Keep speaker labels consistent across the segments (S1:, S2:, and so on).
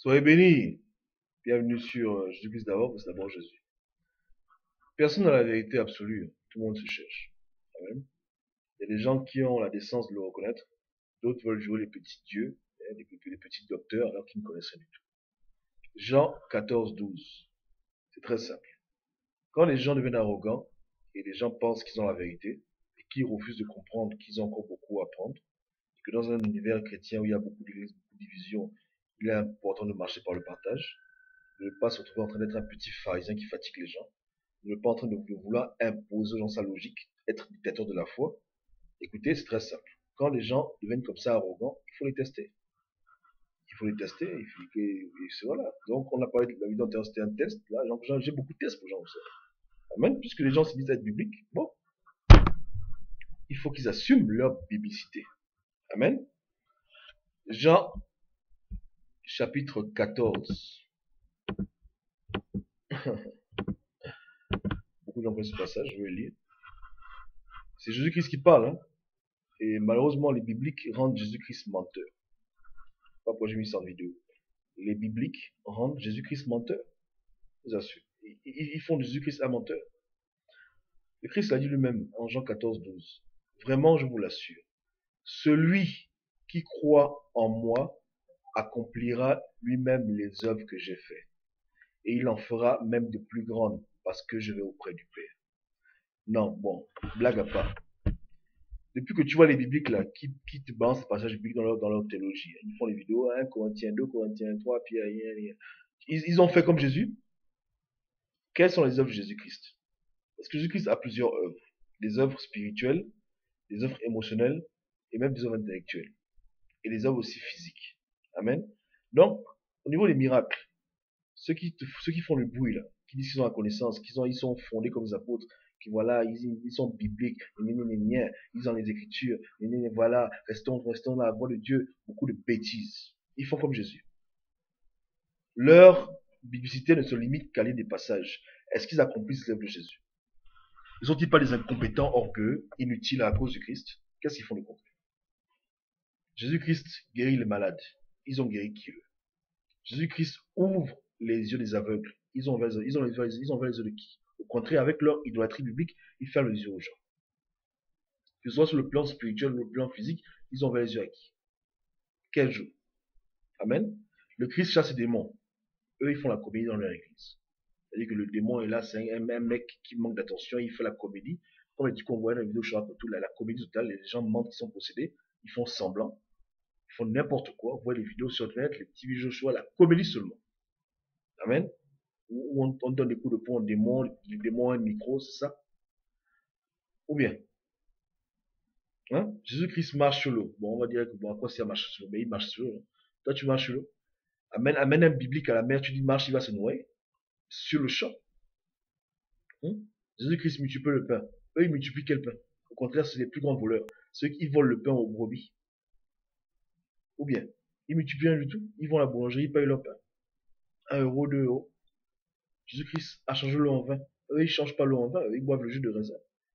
S1: Soyez bénis. Bienvenue sur Jésus-Christ d'abord, parce que c'est d'abord Jésus. Personne n'a la vérité absolue. Tout le monde se cherche. Amen. Il y a des gens qui ont la décence de le reconnaître. D'autres veulent jouer les petits dieux, les petits docteurs, alors qu'ils ne connaissent rien du tout. Jean 14, 12. C'est très simple. Quand les gens deviennent arrogants, et les gens pensent qu'ils ont la vérité, et qu'ils refusent de comprendre qu'ils ont encore beaucoup à apprendre, et que dans un univers chrétien où il y a beaucoup d'églises, beaucoup de divisions, il est important de marcher par le partage, de ne pas se retrouver en train d'être un petit pharisien qui fatigue les gens, ne pas en train de vouloir imposer aux gens sa logique, être dictateur de la foi. Écoutez, c'est très simple. Quand les gens deviennent comme ça arrogants, il faut les tester. Il faut les tester, et c'est voilà. Donc, on a parlé de la vie d'antenne, c'était un test. Là, j'ai beaucoup de tests pour les gens aussi. Amen. Puisque les gens se disent être bibliques, bon, il faut qu'ils assument leur biblicité. Amen. Jean, chapitre 14. Beaucoup de gens connaissent ce passage, je vais le lire. C'est Jésus-Christ qui parle, hein. Et malheureusement, les bibliques rendent Jésus-Christ menteur. Pas pourquoi j'ai mis ça en vidéo. Les bibliques rendent Jésus-Christ menteur. Je vous assure. Ils font de Jésus-Christ un menteur. Le Christ l'a dit lui-même en Jean 14, 12. Vraiment, je vous l'assure. Celui qui croit en moi accomplira lui-même les œuvres que j'ai faites. Et il en fera même de plus grandes parce que je vais auprès du Père. Non, bon, blague à part. Depuis que tu vois les bibliques là, qui te balancent les passages bibliques dans leur théologie, ils font les vidéos, 1 Corinthiens, 2 Corinthiens, 3 Pierre, ils ont fait comme Jésus. Quelles sont les œuvres de Jésus-Christ? Parce que Jésus-Christ a plusieurs œuvres. Des œuvres spirituelles, des œuvres émotionnelles et même des œuvres intellectuelles. Et des œuvres aussi physiques. Amen. Donc, au niveau des miracles, ceux qui font le bruit là, qui disent qu'ils ont la connaissance, ils sont fondés comme les apôtres, qui voilà, ils sont bibliques, ils ont les écritures, voilà, restons dans la voie de Dieu, beaucoup de bêtises. Ils font comme Jésus. Leur biblicité ne se limite qu'à lire des passages. Est-ce qu'ils accomplissent l'œuvre de Jésus? Ne sont-ils pas des incompétents orgueux, inutiles à cause du Christ? Qu'est-ce qu'ils font de concret? Jésus-Christ guérit les malades. Ils ont guéri qui eux? Jésus-Christ ouvre les yeux des aveugles. Ils ont les yeux de qui? Au contraire, avec leur idolâtrie biblique, ils ferment les yeux aux gens. Que ce soit sur le plan spirituel ou le plan physique, ils ont ouvert les yeux à qui? Quel jour? Amen. Le Christ chasse les démons. Eux, ils font la comédie dans leur église. C'est-à-dire que le démon est là, c'est un mec qui manque d'attention, il fait la comédie. Comme dit qu'on voit dans la vidéo, je raconte tout, la comédie totale, les gens mentent qu'ils sont possédés, ils font semblant, ils font n'importe quoi. Vous voyez les vidéos sur Internet, les petits vidéos, je vois la comédie seulement. Amen. Où on donne des coups de poing au démon, le démon a un micro, c'est ça? Ou bien, hein? Jésus-Christ marche sur l'eau. Bon, on va dire que bon, à quoi ça marche sur l'eau? Mais il marche sur l'eau. Hein. Toi, tu marches sur l'eau. Amène un biblique à la mer, tu dis marche, il va se noyer. Sur le champ. Hein? Jésus-Christ multiplie le pain. Eux, ils multiplient quel pain? Au contraire, c'est les plus grands voleurs. Ceux qui volent le pain aux brebis. Ou bien, ils multiplient rien du tout. Ils vont à la boulangerie, ils payent leur pain. 1 euro, 2 euros. Jésus-Christ a changé l'eau en vin. Eux, ils ne changent pas l'eau en vin, eux, ils boivent le jus de raisin.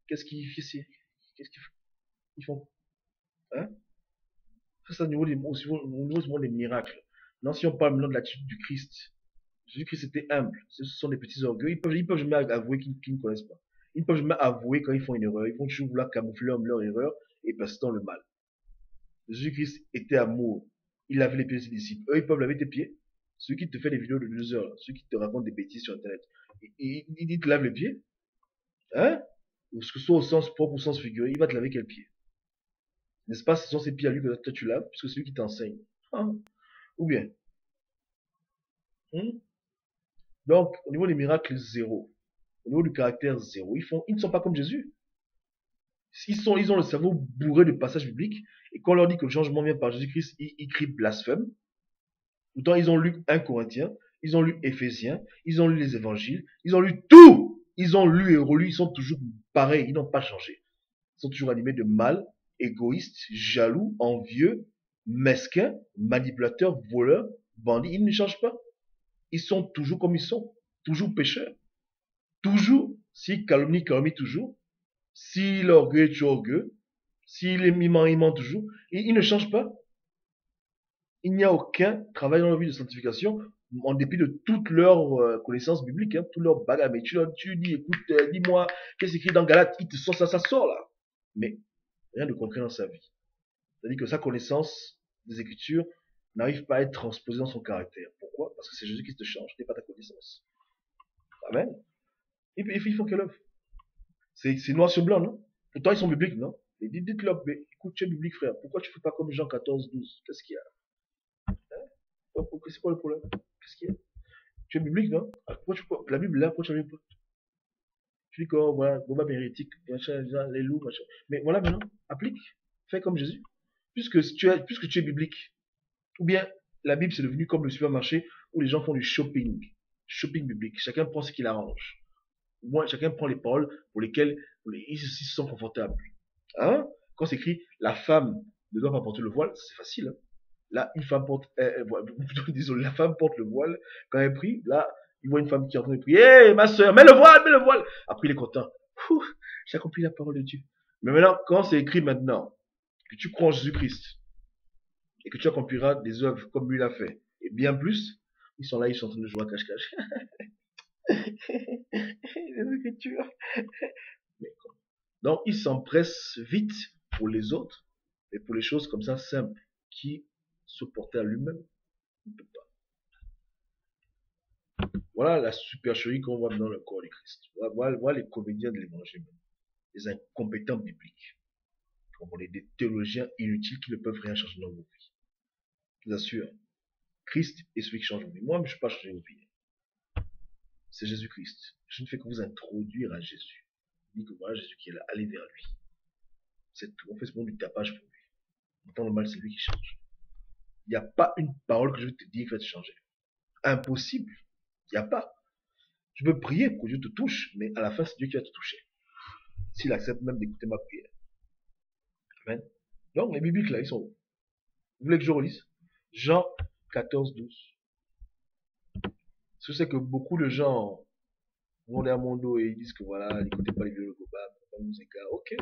S1: Qu'est-ce qu'ils font ici? Qu'est-ce qu'ils font? Ils font, hein? Ça, c'est au niveau des miracles. Non, si on parle maintenant de l'attitude du Christ, Jésus-Christ était humble. Ce sont des petits orgueils. Ils peuvent jamais avouer qu'ils ne connaissent pas. Ils ne peuvent jamais avouer quand ils font une erreur. Ils vont toujours vouloir camoufler leur erreur et passer dans le mal. Jésus-Christ était amour. Il lavait les pieds de ses disciples. Eux, ils peuvent laver tes pieds. Ceux qui te font des vidéos de 2 heures, ceux qui te racontent des bêtises sur Internet, ils te lavent les pieds. Hein? Ou que ce soit au sens propre ou au sens figuré, il va te laver quel pied? N'est-ce pas, ce sont ces pieds à lui que toi tu laves, puisque c'est lui qui t'enseigne. Ah. Ou bien, hmm? Donc, au niveau des miracles, zéro. Au niveau du caractère, zéro. Ils ne sont pas comme Jésus. Ils ont le cerveau bourré de passages bibliques, et quand on leur dit que le changement vient par Jésus-Christ, ils crient blasphème. Pourtant, ils ont lu 1 Corinthiens, ils ont lu Éphésiens, ils ont lu les évangiles, ils ont lu tout! Ils ont lu et relu, ils sont toujours pareils, ils n'ont pas changé. Ils sont toujours animés de mal, égoïstes, jaloux, envieux, mesquins, manipulateurs, voleurs, bandits. Ils ne changent pas. Ils sont toujours comme ils sont, toujours pécheurs. Toujours, s'ils calomnient, calomnient toujours. S'il est orgueilleux, tu es orgueilleux. S'il est mimant, il ment toujours. Ils ne changent pas. Il n'y a aucun travail dans leur vie de sanctification, en dépit de toutes leurs connaissances bibliques, hein, tout leur bagage. Mais tu dis, écoute, dis-moi, qu'est-ce qui est écrit dans Galate, il te sort ça, ça sort là. Mais rien de concret dans sa vie. C'est-à-dire que sa connaissance des Écritures n'arrive pas à être transposée dans son caractère. Pourquoi? Parce que c'est Jésus qui te change, n'est pas ta connaissance. Amen. Il faut qu'elle œuvre. C'est noir sur blanc, non? Pourtant, ils sont bibliques, non? Et dites-leur, écoute, tu es biblique, frère. Pourquoi tu ne fais pas comme Jean 14, 12? Qu'est-ce qu'il y a? C'est quoi le problème? Qu'est-ce qu'il y a? Tu es biblique, non? Pourquoi la Bible là, pourquoi tu n'as pas? Tu dis que, oh, voilà, Boba hérétique, machin, les loups, machin. Mais voilà, maintenant, applique. Fais comme Jésus. Puisque tu es biblique, ou bien la Bible c'est devenu comme le supermarché où les gens font du shopping. Shopping biblique. Chacun prend ce qu'il arrange. Moi, chacun prend les paroles pour lesquelles ils se sentent confortables. Hein? Quand c'est écrit la femme ne doit pas porter le voile, c'est facile. Hein? Là, une femme porte, désolé, la femme porte le voile. Quand elle prie, là, il voit une femme qui est en train de prier. Hé, ma soeur, mets le voile, mets le voile. Après, il est content. J'ai accompli la parole de Dieu. Mais maintenant, quand c'est écrit maintenant, que tu crois en Jésus-Christ, et que tu accompliras des œuvres comme lui l'a fait, et bien plus, ils sont là, ils sont en train de jouer à cache-cache. Les Écritures. Donc, ils s'empressent vite pour les autres, mais pour les choses comme ça simples, qui se portaient à lui-même, il ne peut pas. Voilà la supercherie qu'on voit dans le corps du Christ. Voilà les comédiens de l'évangile, les incompétents bibliques, des théologiens inutiles qui ne peuvent rien changer dans vos vies. Je vous assure, Christ est celui qui change vos vies. Moi, je ne suis pas changé vos vies. C'est Jésus-Christ. Je ne fais que vous introduire à Jésus. Je dis que voilà Jésus qui est là, allez vers lui. C'est tout. On fait ce moment du tapage pour lui. En temps normal, c'est lui qui change. Il n'y a pas une parole que je vais te dire qui va te changer. Impossible. Il n'y a pas. Tu peux prier pour que Dieu te touche, mais à la fin, c'est Dieu qui va te toucher. S'il accepte même d'écouter ma prière. Amen. Donc, les bibliques là, ils sont où? Vous voulez que je relise? Jean 14, 12. Je sais que beaucoup de gens vont derrière mon dos et ils disent que voilà, n'écoutez pas les vieux gobables, pas nous égards. Ok,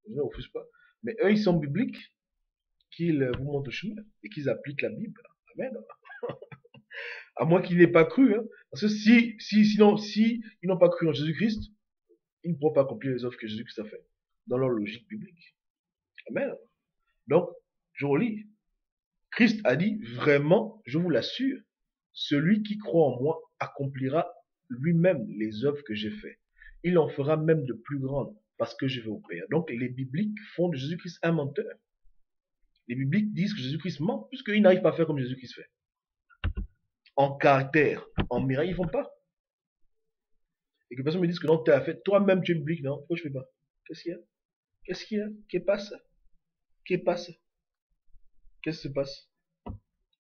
S1: je ne refuse pas. Mais eux, ils sont bibliques, qu'ils vous montrent le chemin et qu'ils appliquent la Bible. Amen. À moins qu'ils n'aient pas cru. Hein. Parce que sinon, si ils n'ont pas cru en Jésus-Christ, ils ne pourront pas accomplir les œuvres que Jésus-Christ a fait. Dans leur logique biblique. Amen. Donc, je relis. Christ a dit, vraiment, je vous l'assure, celui qui croit en moi accomplira lui-même les œuvres que j'ai faites. Il en fera même de plus grandes, parce que je vais au Père. Donc, les bibliques font de Jésus-Christ un menteur. Les bibliques disent que Jésus-Christ ment, puisqu'ils n'arrivent pas à faire comme Jésus-Christ fait. En caractère, en miracle, ils ne font pas. Et que personne me dise que non, tu as fait, toi-même tu es biblique, non, pourquoi je ne fais pas? Qu'est-ce qu'il y a? Qu'est-ce qu'il y a? Qu'est-ce qui passe? Qu'est-ce qui passe? Qu'est-ce qui se passe?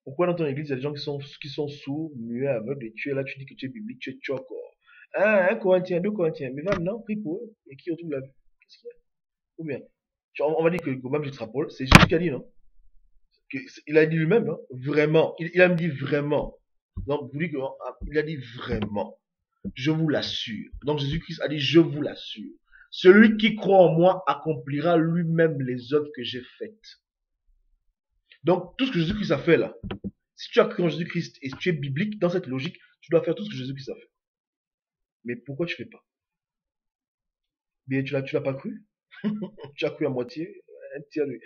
S1: Pourquoi dans ton église, il y a des gens qui sont sourds, muets, aveugles, et tu es là, tu dis que tu es biblique, tu es encore. Un Corinthien, 2 Corinthiens. Mais va maintenant, prie pour eux. Et qui retrouve la vie? Qu'est-ce qu'il y a? Ou bien, on va dire que quand même j'extrapole, c'est Jésus qui a dit, non? Il a dit lui-même, non? Vraiment. Il a dit vraiment. Donc, vous dites qu'il a dit vraiment. Je vous l'assure. Donc, Jésus-Christ a dit, je vous l'assure. Celui qui croit en moi accomplira lui-même les œuvres que j'ai faites. Donc, tout ce que Jésus-Christ a fait là, si tu as cru en Jésus-Christ et si tu es biblique, dans cette logique, tu dois faire tout ce que Jésus-Christ a fait. Mais pourquoi tu ne fais pas? Bien, tu l'as pas cru? Tu as cru à moitié? Un tiers de...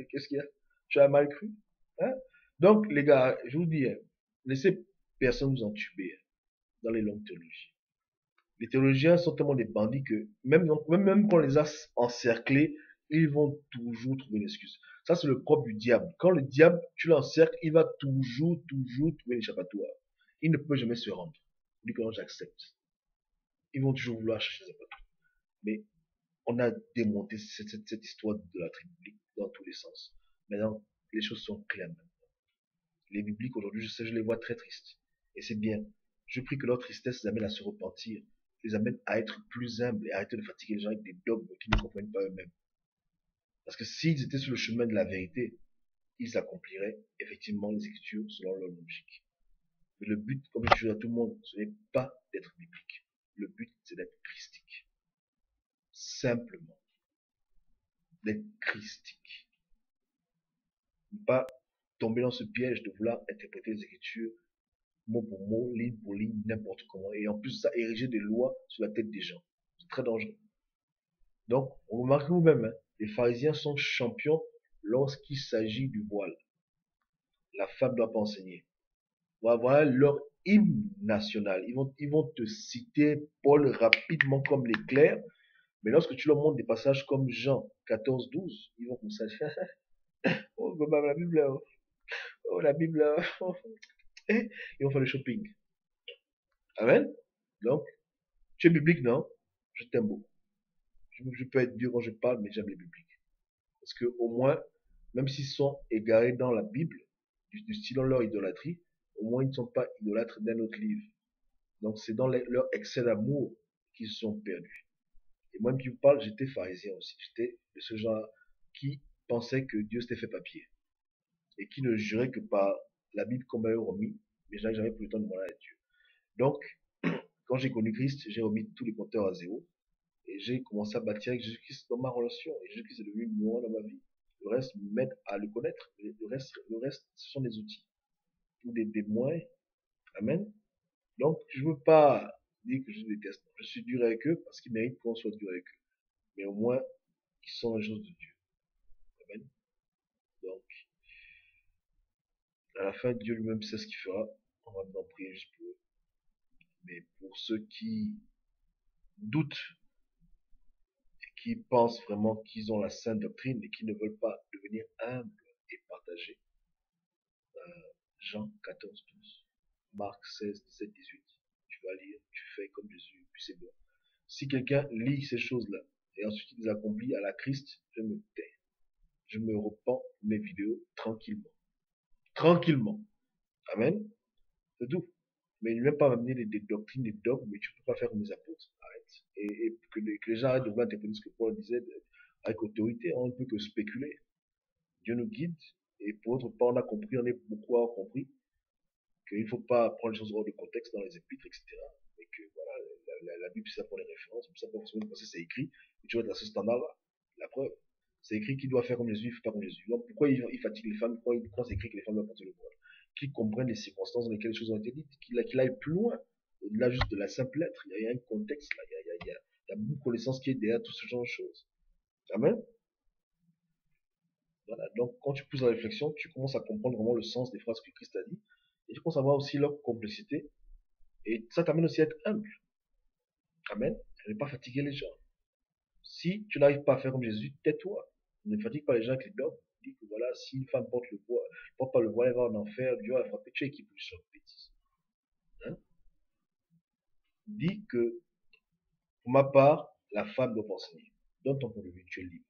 S1: Qu'est-ce qu'il y a? Tu as mal cru? Hein? Donc, les gars, je vous dis, hein, laissez personne vous entuber hein, dans les longues théologies. Les théologiens sont tellement des bandits que même quand on les a encerclés, ils vont toujours trouver une excuse. Ça, c'est le propre du diable. Quand le diable, tu l'encercles, il va toujours trouver une échappatoire. Il ne peut jamais se rendre. Il dit que non, j'accepte. Ils vont toujours vouloir chercher des échappatoire. Mais on a démonté cette histoire de la biblique dans tous les sens. Maintenant, les choses sont claires maintenant. Les bibliques aujourd'hui, je sais, je les vois très tristes. Et c'est bien. Je prie que leur tristesse les amène à se repentir, les amène à être plus humbles et à arrêter de fatiguer les gens avec des dogmes qu'ils ne comprennent pas eux-mêmes. Parce que s'ils étaient sur le chemin de la vérité, ils accompliraient effectivement les Écritures selon leur logique. Mais le but, comme je dis à tout le monde, ce n'est pas d'être biblique. Le but, c'est d'être christique. Simplement. D'être christique. Pas tomber dans ce piège de vouloir interpréter les Écritures mot pour mot, ligne pour ligne, n'importe comment. Et en plus, ça ériger des lois sur la tête des gens. C'est très dangereux. Donc, vous remarquez vous-même, hein, les pharisiens sont champions lorsqu'il s'agit du voile. La femme ne doit pas enseigner. Voilà leur hymne national. Ils vont te citer Paul rapidement comme l'éclair, mais lorsque tu leur montres des passages comme Jean 14, 12, ils vont commencer à dire, oh, la Bible, oh, la Bible, ils vont faire le shopping. Amen. Donc, tu es biblique, non? Je t'aime beaucoup. Je peux être dur quand je parle, mais j'aime les bibliques. Parce que au moins, même s'ils sont égarés dans la Bible, du style dans leur idolâtrie, au moins ils ne sont pas idolâtres d'un autre livre. Donc c'est dans leur excès d'amour qu'ils se sont perdus. Et moi qui vous parle, j'étais pharisien aussi. J'étais de ce genre qui pensait que Dieu s'était fait papier. Et qui ne jurait que par la Bible qu'on m'avait remis, mais j'avais jamais pris le temps de demander à Dieu. Donc, quand j'ai connu Christ, j'ai remis tous les compteurs à zéro. Et j'ai commencé à bâtir avec Jésus-Christ dans ma relation. Et Jésus-Christ est devenu le numéro dans ma vie. Le reste m'aide à le connaître. Le reste, ce sont des outils. Ou des moyens. Amen. Donc, je ne veux pas dire que je les déteste. Je suis dur avec eux parce qu'ils méritent qu'on soit dur avec eux. Mais au moins, ils sont les choses de Dieu. Amen. Donc, à la fin, Dieu lui-même sait ce qu'il fera. On va maintenant prier juste pour eux. Mais pour ceux qui doutent et qui pensent vraiment qu'ils ont la sainte doctrine et qui ne veulent pas devenir humbles et partager, Jean 14, 12, Marc 16, 17, 18. Tu vas lire, tu fais comme Jésus, puis c'est bon. Si quelqu'un lit ces choses-là et ensuite il les accomplit à la Christ, je me tais. Je me repens mes vidéos tranquillement. Tranquillement. Amen. C'est tout. Mais il ne vient pas m'amener des doctrines, des dogmes, mais tu ne peux pas faire comme les apôtres. Arrête. Et que les gens arrêtent de vouloir interpréter ce que Paul disait avec autorité. On ne peut que spéculer. Dieu nous guide. Et pour autre part, on a compris, on est beaucoup à compris qu'il ne faut pas prendre les choses hors de contexte dans les épîtres, etc. Et que voilà, la Bible, c'est ça pour les références, c'est ça pour forcément penser c'est écrit, et tu vas être à ce standard-là. La preuve, c'est écrit qu'il doit faire comme Jésus, il ne fait pas comme Jésus. Donc pourquoi il fatigue les femmes quand c'est écrit que les femmes doivent porter le voile? Qu'ils comprennent les circonstances dans lesquelles les choses ont été dites, qu'il aille plus loin, au-delà juste de la simple lettre. Il y a un contexte là, il y a beaucoup de connaissances qui est derrière tout ce genre de choses. Amen. Voilà. Donc quand tu pousses la réflexion, tu commences à comprendre vraiment le sens des phrases que Christ a dit, et tu commences à voir aussi leur complexité, et ça t'amène aussi à être humble. Amen. Ne pas fatiguer les gens. Si tu n'arrives pas à faire comme Jésus, tais-toi. Ne fatigue pas les gens avec les dogmes. Dis que voilà, si une femme porte le voile, porte pas le voile, elle va en enfer, Dieu va la frapper. Tu es qui pour sur bêtise? Hein? Dis que, pour ma part, la femme doit enseigner. Donne ton point de vue, tu es libre.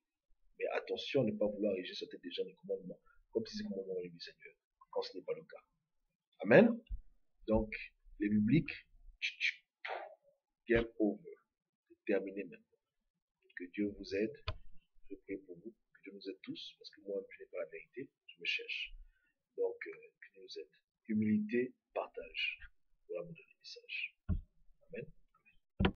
S1: Mais attention à ne pas vouloir ériger sur tête des gens des commandements, comme si c'est commandements du Seigneur, quand ce n'est pas le cas. Amen. Donc, les bibliques, game over. C'est terminé maintenant. Que Dieu vous aide. Je prie pour vous. Que Dieu nous aide tous, parce que moi, je n'ai pas la vérité. Je me cherche. Donc, que Dieu nous aide. Humilité, partage. Voilà mon dernier message. Amen.